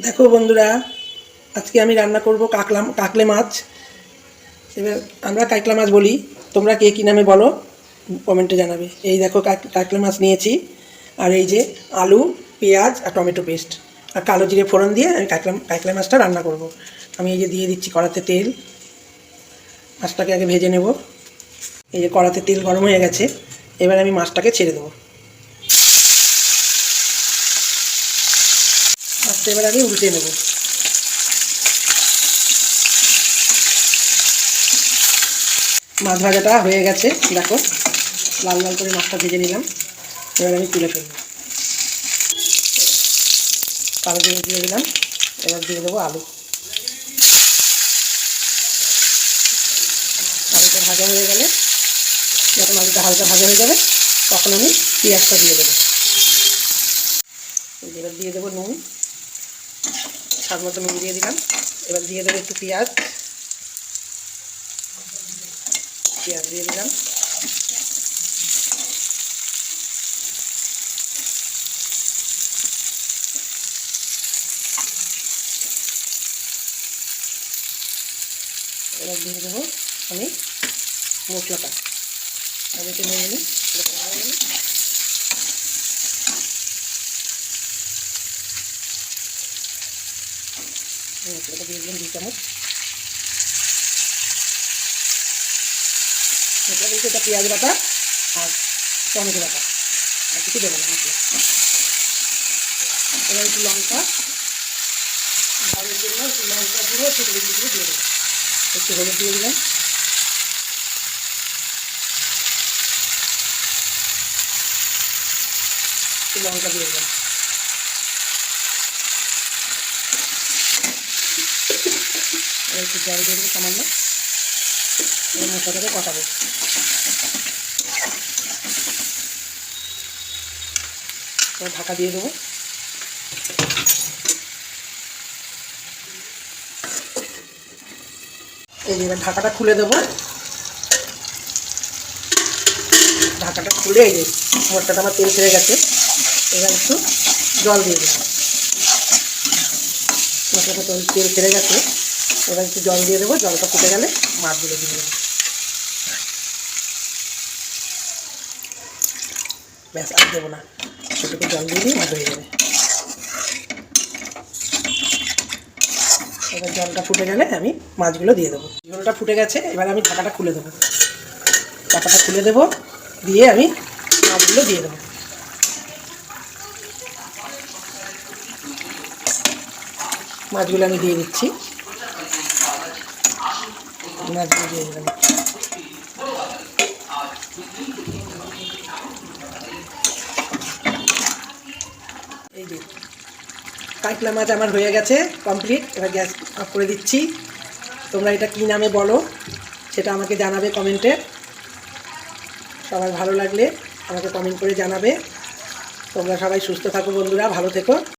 দেখো বন্ধুরা, আজকে আমি রান্না করব কাকলে মাছ। এবার আমরা কাকলা মাছ বলি, তোমরা কে কী নামে বলো কমেন্টে জানাবে। এই দেখো কাকলে মাছ নিয়েছি, আর এই যে আলু, পেঁয়াজ আর টমেটো পেস্ট আর কালো জিরে ফোড়ন দিয়ে আমি কাকলা মাছটা রান্না করব। আমি এই যে দিয়ে দিচ্ছি কড়াতে তেল। মাছটাকে আগে ভেজে নেব। এই যে কড়াতে তেল গরম হয়ে গেছে, এবার আমি মাছটাকে ছেড়ে দেবো। মাছটা এবার আমি উল্টে নেব। মাছ ভাজাটা হয়ে গেছে, দেখো লাল লাল করে মাছটা ভেজে নিলাম। এবার আমি তুলে ফেলব। কালো জিরে দিয়ে দিলাম। এবার দিয়ে দেবো আলু। আলুটা ভাজা হয়ে গেলে, যখন আলুটা হালকা ভাজা হয়ে যাবে তখন আমি পেঁয়াজটা দিয়ে দেবো। এবার দিয়ে দেবো নুন, স্বাদ মতো নুন দিয়ে দিলাম। এবার দিয়ে দেবো একটু পেঁয়াজ দিয়ে দিলাম। এবার দিয়ে দেবো আমি মশলাটা। আমি একটু নিয়ে নিই, মশলাটা দিয়ে দিলাম 2 চামচ। মশলা বলতে এটা পেঁয়াজ বাটা আর টমেটো বাটা, আর কিছু দেবো না মশলা। এবার একটু লঙ্কা, ঝালের জন্য একটু লঙ্কা গুঁড়ো একটু বেশি দিয়ে দেবো। একটু হলুদ দিয়ে দিলাম, একটু লঙ্কা দিয়ে দিলাম। এবার একটু জল দিয়ে দেবো সামান্য। এবার মশলাটাকে কষাবো। এবার ঢাকা দিয়ে দেবো। এই যে এবার ঢাকাটা খুলে দেবো। ঢাকাটা খুলে এই যে মশলাটা আমার তেল ছেড়ে গেছে। এবার একটু জল দিয়ে দেবো। মশলাটা তেল ছেড়ে গেছে, এবার একটু জল দিয়ে দেবো। জলটা ফুটে গেলে মাছগুলো দিয়ে দেবো। ব্যাস, আর দেবো না, সেটুকু জল দিয়ে দিই, মাছ হয়ে যাবে। এবার জলটা ফুটে গেলে আমি মাছগুলো দিয়ে দেবো। জলটা ফুটে গেছে, এবার আমি ঢাকাটা খুলে দেবো। ঢাকাটা খুলে দেবো, দিয়ে আমি মাছগুলো দিয়ে দেবো। মাছগুলো আমি দিয়ে দিচ্ছি। মাছগুলো দিয়ে দিলাম। এই যে কাতলা মাছ আমার হয়ে গেছে কমপ্লিট। এবার গ্যাস অফ করে দিচ্ছি। তোমরা এটা কী নামে বলো সেটা আমাকে জানাবে কমেন্টে। সবার ভালো লাগলে আমাকে কমেন্ট করে জানাবে। তোমরা সবাই সুস্থ থাকো বন্ধুরা, ভালো থেকো।